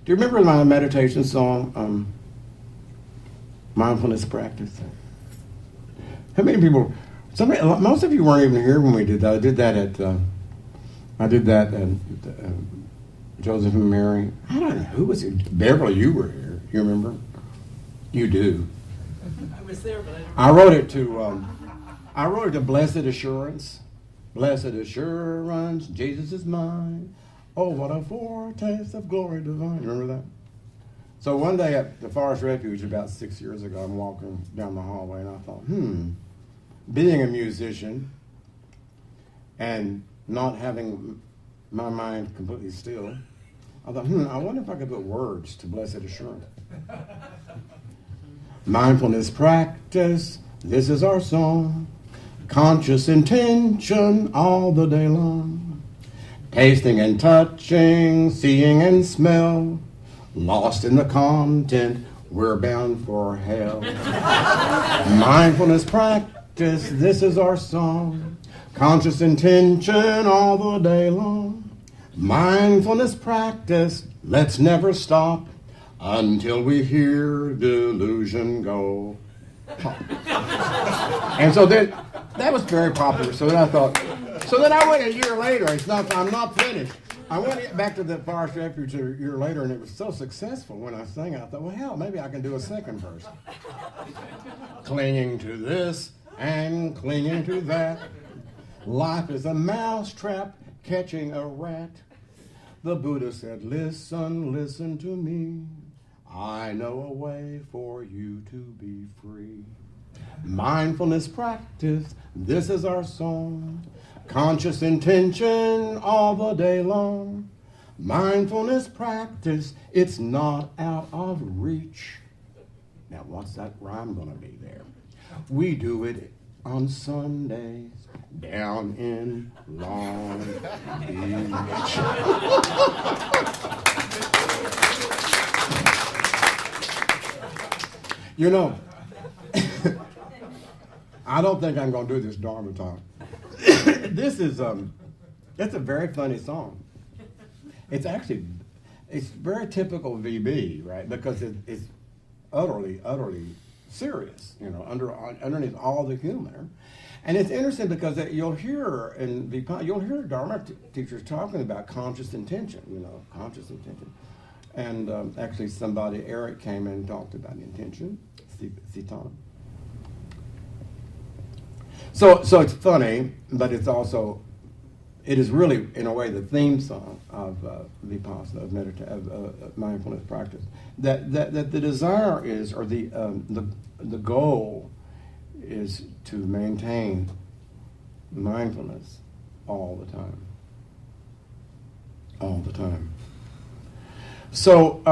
Do you remember my meditation song, Mindfulness Practice? How many people? Most of you weren't even here when we did that. I did that at Joseph and Mary. I don't know who was it. Beverly, you were here. You remember? You do. I was there, but I wrote it to Blessed Assurance. Blessed assurance, Jesus is mine. Oh, what a foretaste of glory divine. You remember that? So one day at the Forest Refuge about 6 years ago, I'm walking down the hallway and I thought, being a musician and not having my mind completely still, I thought, I wonder if I could put words to Blessed Assurance. Mindfulness practice, this is our song. Conscious intention all the day long. Tasting and touching, seeing and smell. Lost in the content, we're bound for hell. Mindfulness practice, this is our song. Conscious intention all the day long. Mindfulness practice, let's never stop until we hear delusion go. And so then, that was very popular. So then I went a year later. I'm not finished. I went back to the Forest Refuge a year later, and it was so successful when I sang it. I thought, well, hell, maybe I can do a second verse. Clinging to this and clinging to that. Life is a mousetrap catching a rat. The Buddha said, listen, listen to me. I know a way for you to be free. Mindfulness practice, this is our song. Conscious intention all the day long. Mindfulness practice, it's not out of reach. Now, what's that rhyme going to be there? We do it on Sundays down in Long Beach. You know, I don't think I'm going to do this Dharma talk. It's a very funny song. It's very typical VB, right? Because it's utterly serious, you know, underneath all the humor. And it's interesting because you'll hear Dharma teachers talking about conscious intention, you know, conscious intention. And actually Eric came in and talked about intention, Sitan. So it's funny, but it is really, in a way, the theme song of Vipassana, of mindfulness practice. That the desire is, or the goal is to maintain mindfulness all the time. All the time. So,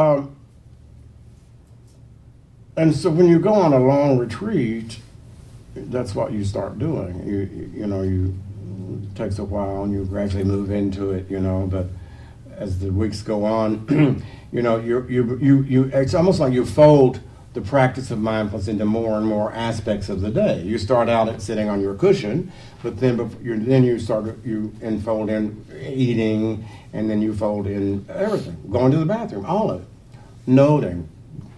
and so when you go on a long retreat, that's what you start doing. It takes a while and you gradually move into it, you know, but as the weeks go on, you know, it's almost like you fold the practice of mindfulness into more and more aspects of the day. You start out at sitting on your cushion, but then you enfold in eating, and then you fold in everything, going to the bathroom, all of it, noting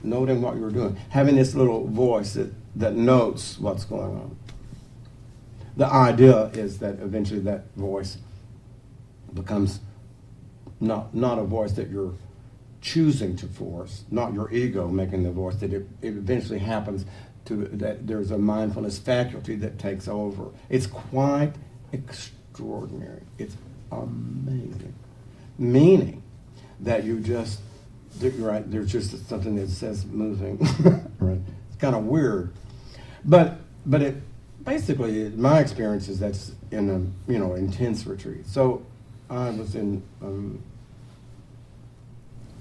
what you're doing, having this little voice that notes what's going on. The idea is that eventually that voice becomes not a voice that you're choosing to force, not your ego making the voice, that it eventually happens that there's a mindfulness faculty that takes over. It's quite extraordinary. It's amazing. Meaning that right, there's just something that says moving. Right? It's kind of weird. But it basically, my experience is that's in a intense retreat. So I was in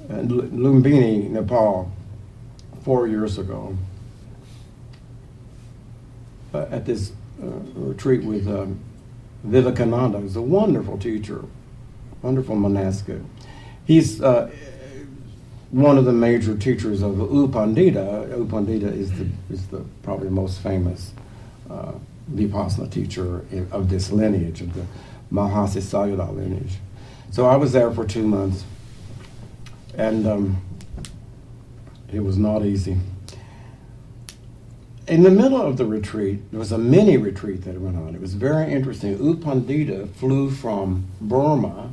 Lumbini, Nepal, 4 years ago at this retreat with Vivekananda, who's a wonderful teacher, wonderful monastic. He's one of the major teachers of U Pandita. U Pandita is the probably the most famous Vipassana teacher of this lineage, of the Mahasi Sayadaw lineage. So I was there for 2 months, and It was not easy. In the middle of the retreat, there was a mini retreat that went on. It was very interesting. U Pandita flew from Burma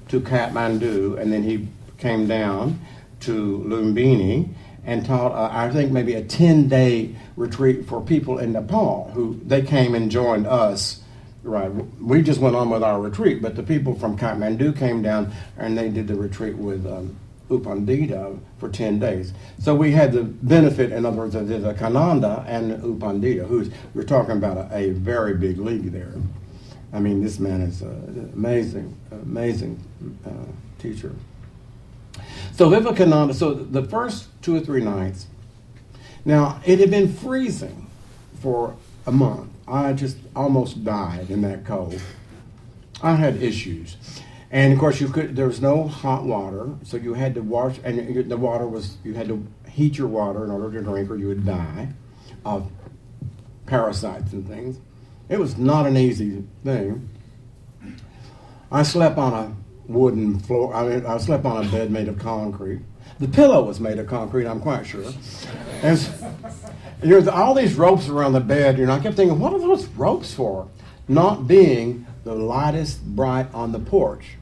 to Kathmandu, and then he came down to Lumbini and taught, I think, maybe a 10-day retreat for people in Nepal who they came and joined us. Right, we just went on with our retreat, but the people from Kathmandu came down and they did the retreat with U Pandita for 10 days. So we had the benefit, in other words, of the Kananda and U Pandita, who's, we're talking about a very big league there. I mean, this man is an amazing teacher. So Vivekananda, so the first 2 or 3 nights, now it had been freezing for a month. I just almost died in that cold. I had issues. And of course there was no hot water, so you had to wash, and the water was, you had to heat your water in order to drink or you would die of parasites and things. It was not an easy thing. I slept on a wooden floor. I slept on a bed made of concrete. The pillow was made of concrete, I'm quite sure. And there's all these ropes around the bed, I kept thinking, what are those ropes for? Not being the lightest bright on the porch.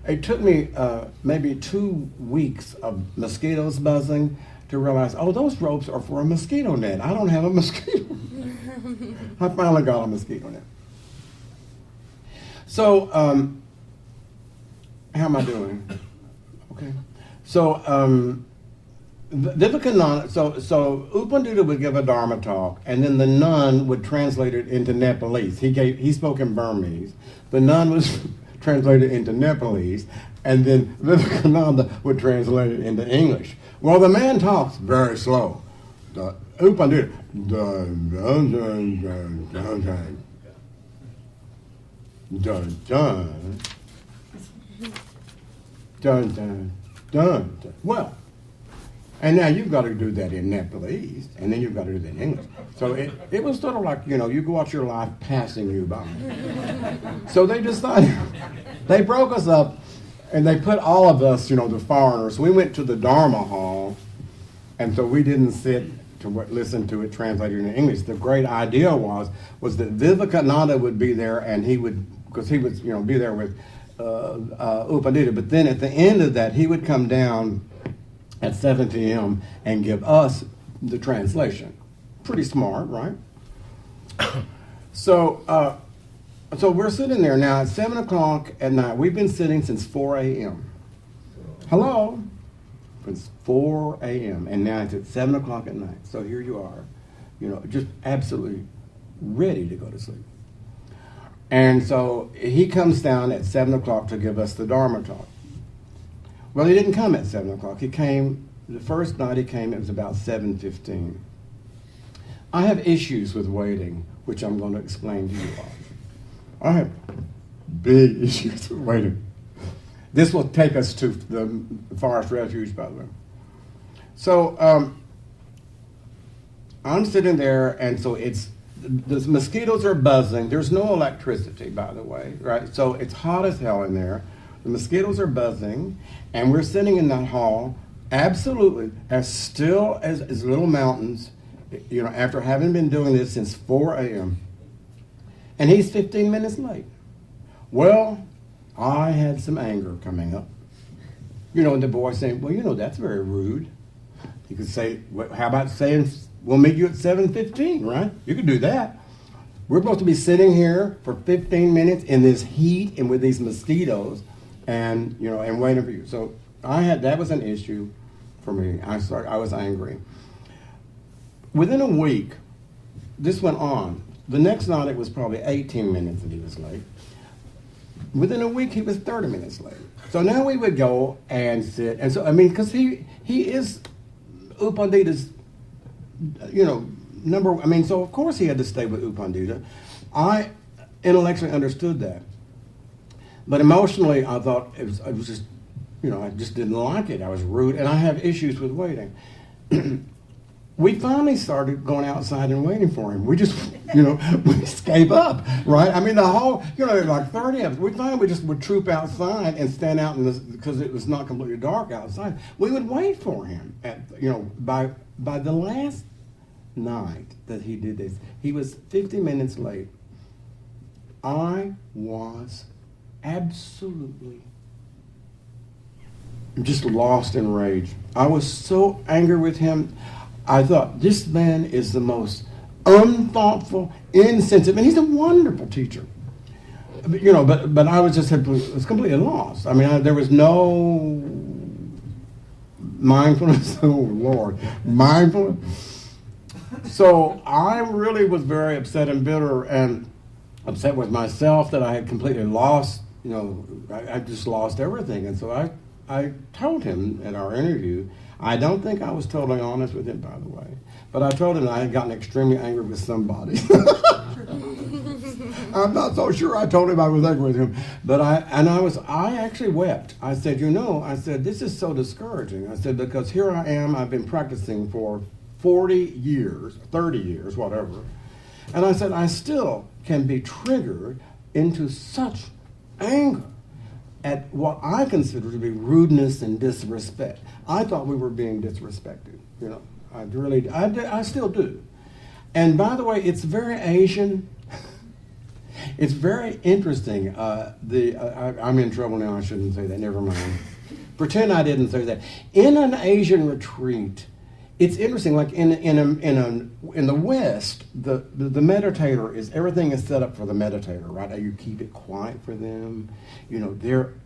It took me maybe 2 weeks of mosquitoes buzzing to realize, oh, those ropes are for a mosquito net. I don't have a mosquito. I finally got a mosquito net. So, how am I doing? Okay. So, Vivekananda, so U Pandita would give a Dharma talk, and then the nun would translate it into Nepalese. He spoke in Burmese. The nun was translated into Nepalese, and then Vivekananda would translate it into English. Well, the man talks very slow. U Pandita, well, and now you've got to do that in Nepalese, and then you've got to do that in English. So it was sort of like, you go out your life passing you by. So they decided, they broke us up, and they put all of us, the foreigners, we went to the Dharma hall, and so we didn't sit to listen to it translated into English. The great idea was that Vivekananda would be there, and he would, because he would, be there with U Pandita, but then at the end of that, he would come down at 7 p.m. and give us the translation. Pretty smart, right? So we're sitting there now at 7 o'clock at night. We've been sitting since 4 a.m. Hello? It's 4 a.m. and now it's at 7 o'clock at night. So here you are, just absolutely ready to go to sleep. And so he comes down at 7 o'clock to give us the Dharma talk. Well, he didn't come at 7 o'clock. He came, the first night he came, it was about 7:15. I have issues with waiting, which I'm going to explain to you all. I have big issues with waiting. This will take us to the forest refuge, by the way. So I'm sitting there, and so the mosquitoes are buzzing. There's no electricity, by the way, right? So it's hot as hell in there. The mosquitoes are buzzing, and we're sitting in that hall, absolutely as still as little mountains, after having been doing this since 4 a.m. And he's 15 minutes late. Well, I had some anger coming up. And the boy saying, well, that's very rude. You could say, how about saying, we'll meet you at 7:15, right? You could do that. We're supposed to be sitting here for 15 minutes in this heat and with these mosquitoes and, and waiting for you. So that was an issue for me. I was angry. Within a week, this went on. The next night it was probably 18 minutes that he was late. Within a week he was 30 minutes late. So now we would go and sit, and so, because he is U Pandita's, so of course he had to stay with U Pandita. I intellectually understood that. But emotionally, I thought it was just, I just didn't like it. I was rude, and I have issues with waiting. we finally started going outside and waiting for him. We just, we just gave up, right? I mean, the whole, like 30 of us, we finally just would troop outside and stand out because it was not completely dark outside. We would wait for him by the last night that he did this, he was 50 minutes late. I was absolutely just lost in rage. I was so angry with him. I thought, this man is the most unthoughtful, insensitive, and he's a wonderful teacher. But I was completely lost. I mean, there was no mindfulness. Oh, Lord. Mindfulness. So I really was very upset and bitter and upset with myself that I had completely lost, I just lost everything. And so I told him in our interview, I don't think I was totally honest with him, by the way, but I told him I had gotten extremely angry with somebody. I'm not so sure I told him I was angry with him, but I actually wept. I said, this is so discouraging. I said, because here I am, I've been practicing for 40 years, 30 years, whatever. And I said, I still can be triggered into such anger at what I consider to be rudeness and disrespect. I thought we were being disrespected. I still do. And by the way, it's very Asian. It's very interesting. I'm in trouble now. I shouldn't say that. Never mind. Pretend I didn't say that. In an Asian retreat, it's interesting. Like in the West, the meditator everything is set up for the meditator, right? You keep it quiet for them.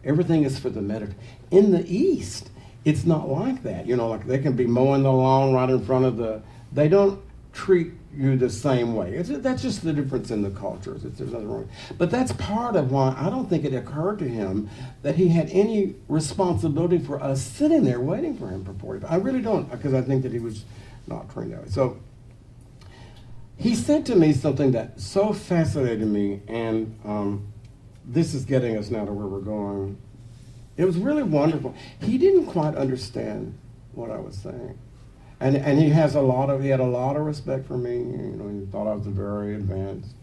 Everything is for the meditator. In the East, it's not like that. Like they can be mowing the lawn right in front of they don't treat you the same way. That's just the difference in the cultures. There's nothing wrong. But that's part of why I don't think it occurred to him that he had any responsibility for us sitting there waiting for him for 45. I really don't, because I think that he was not trained that way. So he said to me something that so fascinated me, and this is getting us now to where we're going. It was really wonderful. He didn't quite understand what I was saying. And he had a lot of respect for me. He thought I was very advanced,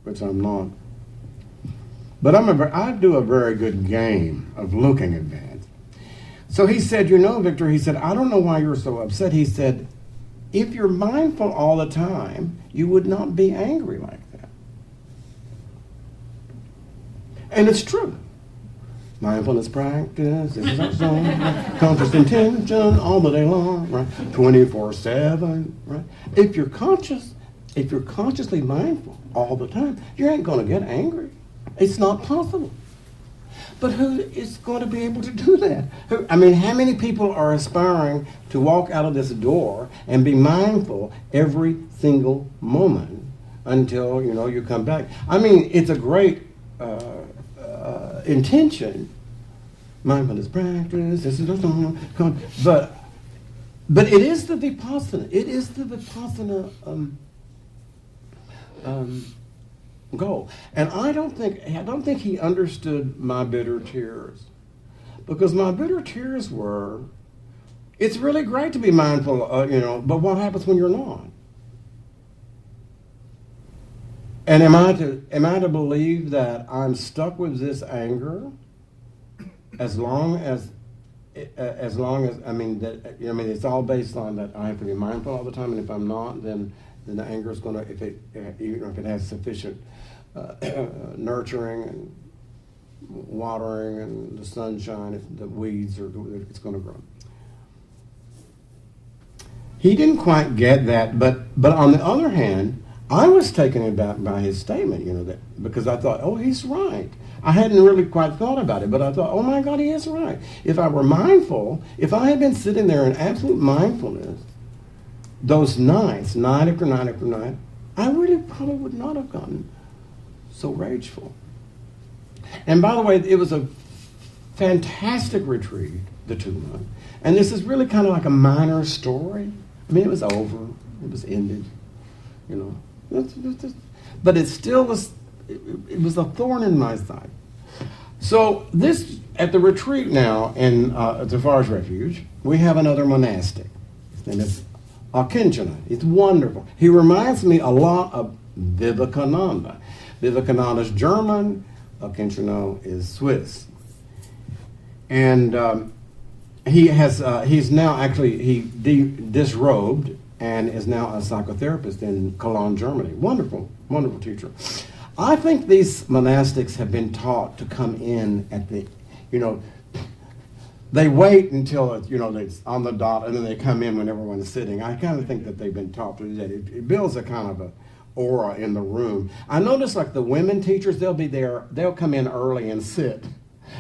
which I'm not. But I do a very good game of looking advanced. So he said, Victor, he said, I don't know why you're so upset. He said, if you're mindful all the time, you would not be angry like that. And it's true. Mindfulness practice, this is our song, conscious intention all the day long, right? 24/7, right? If you're consciously mindful all the time, you ain't going to get angry. It's not possible. But who is going to be able to do that? How many people are aspiring to walk out of this door and be mindful every single moment until, you come back? It's a great intention, mindfulness practice, this is but it is the vipassana. It is the vipassana goal. And I don't think he understood my bitter tears, because my bitter tears were, it's really great to be mindful, but what happens when you're not? And am I to believe that I'm stuck with this anger as long as it's all based on that I have to be mindful all the time, and if I'm not, then the anger is going to, if it has sufficient nurturing and watering and the sunshine, if the weeds it's going to grow. He didn't quite get that, but on the other hand, I was taken aback by his statement, because I thought, oh, he's right. I hadn't really quite thought about it, but I thought, oh my God, he is right. If I were mindful, if I had been sitting there in absolute mindfulness, those nights, night after night after night, I really probably would not have gotten so rageful. And by the way, it was a fantastic retreat, the 2 months. And this is really kind of like a minor story. It was over. It was ended, But it still was, it was a thorn in my side. So at the retreat now in the Forest Refuge, we have another monastic. name is Akinchana. It's wonderful. He reminds me a lot of Vivekananda. Vivekananda is German, Akinchana is Swiss. And he's now actually, he disrobed and is now a psychotherapist in Cologne, Germany. Wonderful, wonderful teacher. I think these monastics have been taught to come in at the, they wait until it's on the dot and then they come in when everyone's sitting. I kind of think that they've been taught to do that. It builds a kind of a aura in the room. I notice like the women teachers, they'll be there, they'll come in early and sit.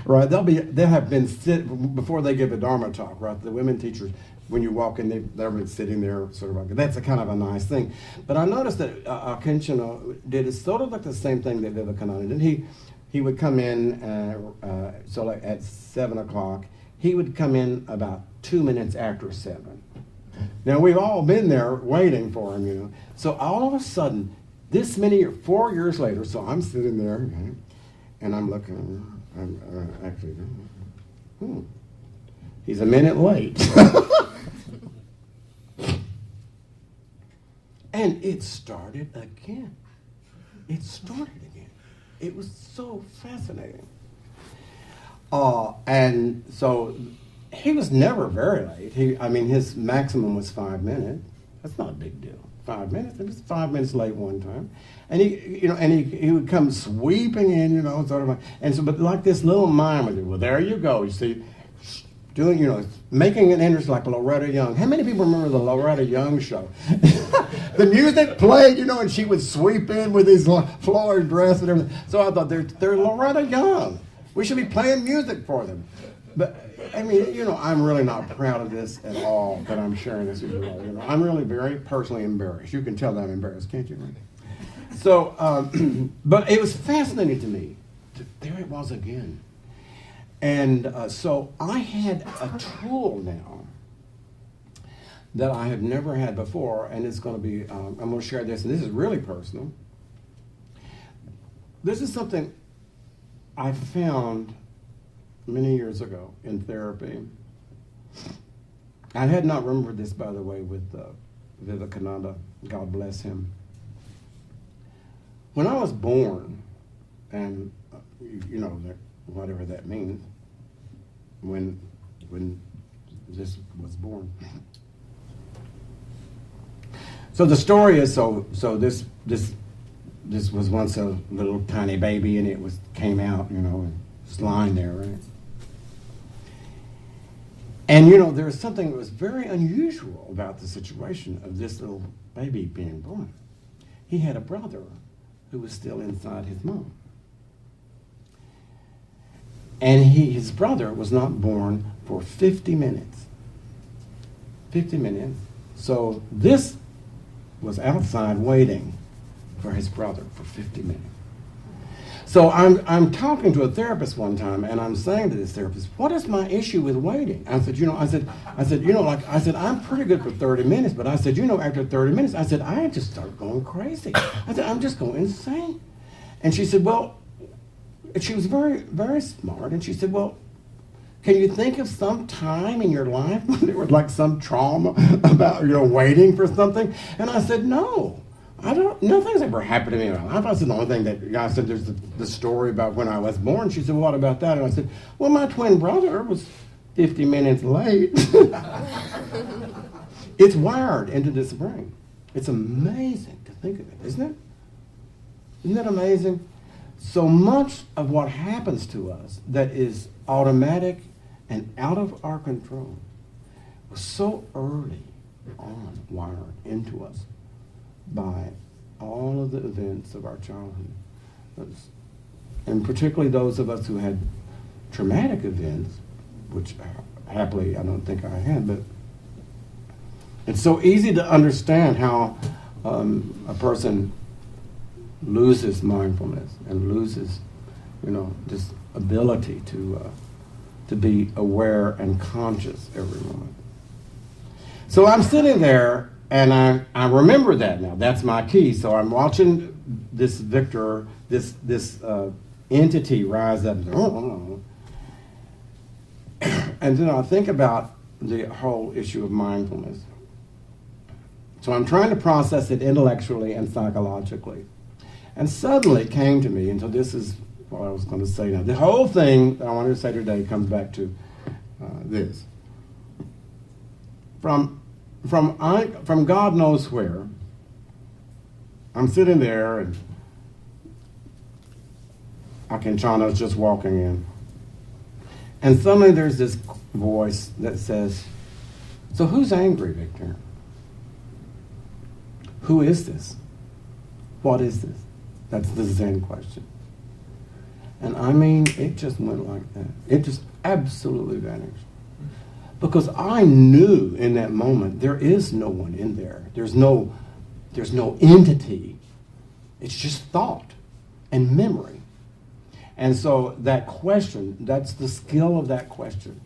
Right, they'll have been sit before they give a Dharma talk. Right, the women teachers, when you walk in, they've been sitting there, sort of like that's a kind of a nice thing. But I noticed that Akinchana did it sort of like the same thing that Vivekananda did. He would come in so like at 7 o'clock. He would come in about 2 minutes after 7. Now we've all been there waiting for him, So all of a sudden, 4 years later, so I'm sitting there, and I'm looking. Actually, he's a minute late. And it started again. It was so fascinating. And so he was never very late. His maximum was 5 minutes. That's not a big deal. 5 minutes. It was 5 minutes late one time, and he would come sweeping in, sort of like, and so, but like this little mime would do. Well, there you go. You see, doing, making an entrance like Loretta Young. How many people remember the Loretta Young show? The music played, and she would sweep in with his flowered dress and everything. So I thought they're Loretta Young. We should be playing music for them. But I'm really not proud of this at all that I'm sharing this with you all. I'm really very personally embarrassed. You can tell that I'm embarrassed, can't you? So, but it was fascinating to me. There it was again. And so I had a tool now that I have never had before, and it's going to be, I'm going to share this, and this is really personal. This is something I found many years ago in therapy. I had not remembered this, by the way, with Vivekananda, God bless him. When I was born, and whatever that means, when this was born. So the story is, so this was once a little tiny baby, and it came out, and was lying there, right? And there was something that was very unusual about the situation of this little baby being born. He had a brother who was still inside his mom. And his brother was not born for 50 minutes. 50 minutes. So this was outside waiting for his brother for 50 minutes. So I'm talking to a therapist one time, and I'm saying to this therapist, "What is my issue with waiting?" I said, "I'm pretty good for 30 minutes, but I said, after 30 minutes, I said, I just start going crazy. I said, I'm just going insane." And she said, well, she was very, very smart, and she said, well, can you think of some time in your life when there was like some trauma about, waiting for something? And I said, no. Nothing's ever happened to me in my life. I said, the only thing that, I said, there's the story about when I was born. She said, well, what about that? And I said, well, my twin brother was 50 minutes late. It's wired into this brain. It's amazing to think of it, isn't it? Isn't that amazing? So much of what happens to us that is automatic and out of our control was so early on wired into us by all of the events of our childhood. And particularly those of us who had traumatic events, which happily I don't think I had, but it's so easy to understand how a person loses mindfulness and loses, this ability to be aware and conscious every moment. So I'm sitting there, and I remember that now. That's my key. So I'm watching this Victor, this entity rise up, and then I think about the whole issue of mindfulness. So I'm trying to process it intellectually and psychologically. And suddenly it came to me, and so this is what I was going to say now. The whole thing that I wanted to say today comes back to this. From God knows where, I'm sitting there, and Akinchana's just walking in. And suddenly there's this voice that says, so who's angry, Victor? Who is this? What is this? That's the Zen question. And I mean, it just went like that. It just absolutely vanished. Because I knew in that moment there is no one in there. There's no entity. It's just thought and memory. And so that question, that's the skill of that question.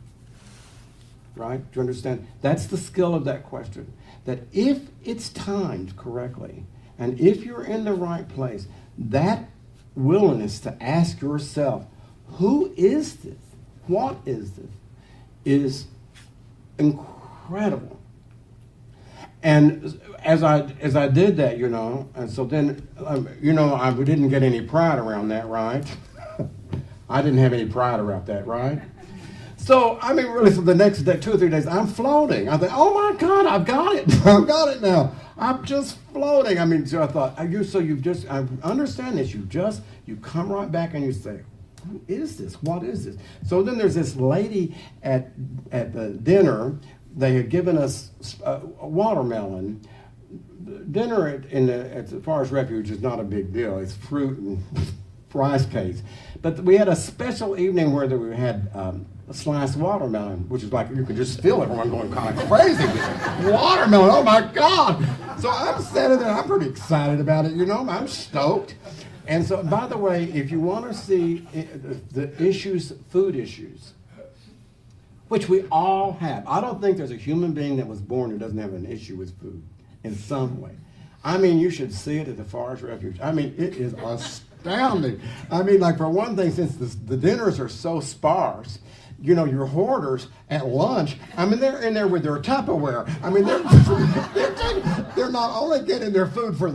Right? Do you understand? That's the skill of that question. That if it's timed correctly, and if you're in the right place, that willingness to ask yourself, who is this? What is this? Is incredible. And as I did that, and so then, I didn't get any pride around that, right? I didn't have any pride about that, right? So, really, for the next day, 2 or 3 days, I'm floating. I thought, oh my God, I've got it. I've got it now. I'm just floating. So I thought, I understand this. You come right back and you say, who is this? What is this? So then there's this lady at the dinner. They had given us a watermelon. Dinner at the Forest Refuge is not a big deal. It's fruit and rice cakes. But we had a special evening where we had a sliced watermelon, which is like you could just feel everyone going kind of crazy. Watermelon, oh my God! So I'm sitting there, I'm pretty excited about it, I'm stoked. And so, by the way, if you want to see the issues, food issues, which we all have, I don't think there's a human being that was born who doesn't have an issue with food in some way. You should see it at the Forest Refuge. It is astounding. Like for one thing, since the dinners are so sparse, your hoarders at lunch, they're in there with their Tupperware. They're not only getting their food for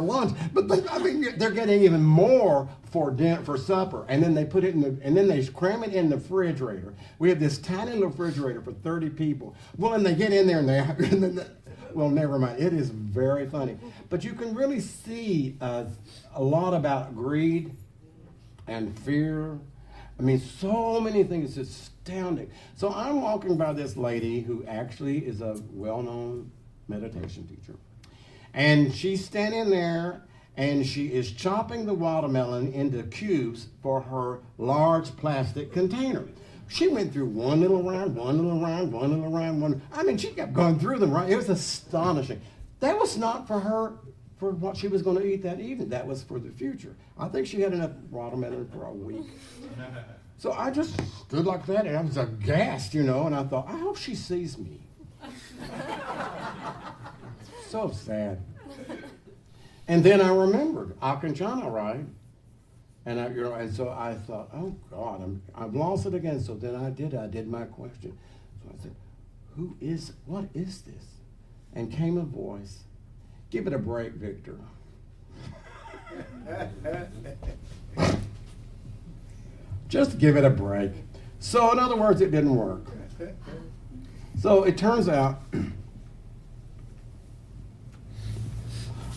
lunch, but they're getting even more for supper. And then they put it and then they cram it in the refrigerator. We have this tiny little refrigerator for 30 people. Well, and they get in there and well, never mind. It is very funny. But you can really see a lot about greed and fear. So many things. It's astounding. So I'm walking by this lady who actually is a well-known meditation teacher. And she's standing there, and she is chopping the watermelon into cubes for her large plastic container. She went through one little round. She kept going through them, right? It was astonishing. That was not for her, for what she was going to eat that evening. That was for the future. I think she had enough watermelon for a week. So I just stood like that, and I was aghast, and I thought, I hope she sees me. So sad. And then I remembered Akinchana, right? And so I thought, oh God, I've lost it again. So then I did my question. So I said, what is this? And came a voice, give it a break, Victor. Just give it a break. So in other words, it didn't work. So it turns out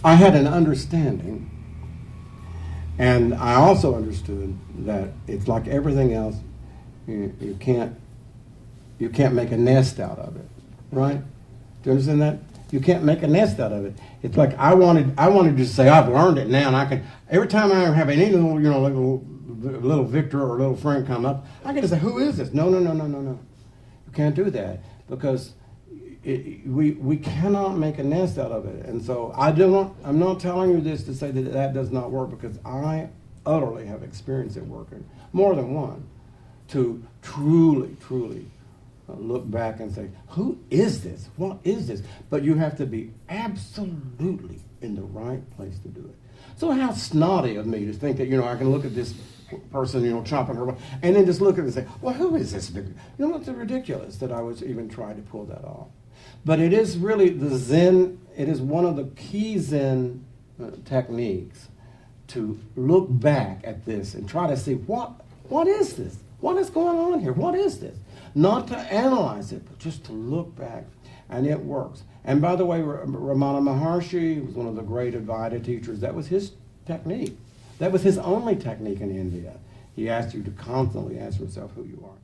I had an understanding, and I also understood that it's like everything else. You can't make a nest out of it, right? Do you understand that? You can't make a nest out of it. It's like I wanted to say I've learned it now, and I can. Every time I have any little Victor or little Frank come up, I can just say, who is this? No. You can't do that because we cannot make a nest out of it. And so I'm not telling you this to say that does not work, because I utterly have experienced it working more than one, to truly look back and say, who is this? What is this? But you have to be absolutely in the right place to do it. So how snotty of me to think that, I can look at this person, chopping her, and then just look at it and say, well, who is this? It's ridiculous that I was even trying to pull that off. But it is really the Zen it is one of the key Zen techniques to look back at this and try to see what is this? What is going on here? What is this? Not to analyze it, but just to look back, and it works. And by the way, Ramana Maharshi was one of the great Advaita teachers. That was his technique. That was his only technique in India. He asked you to constantly ask yourself who you are.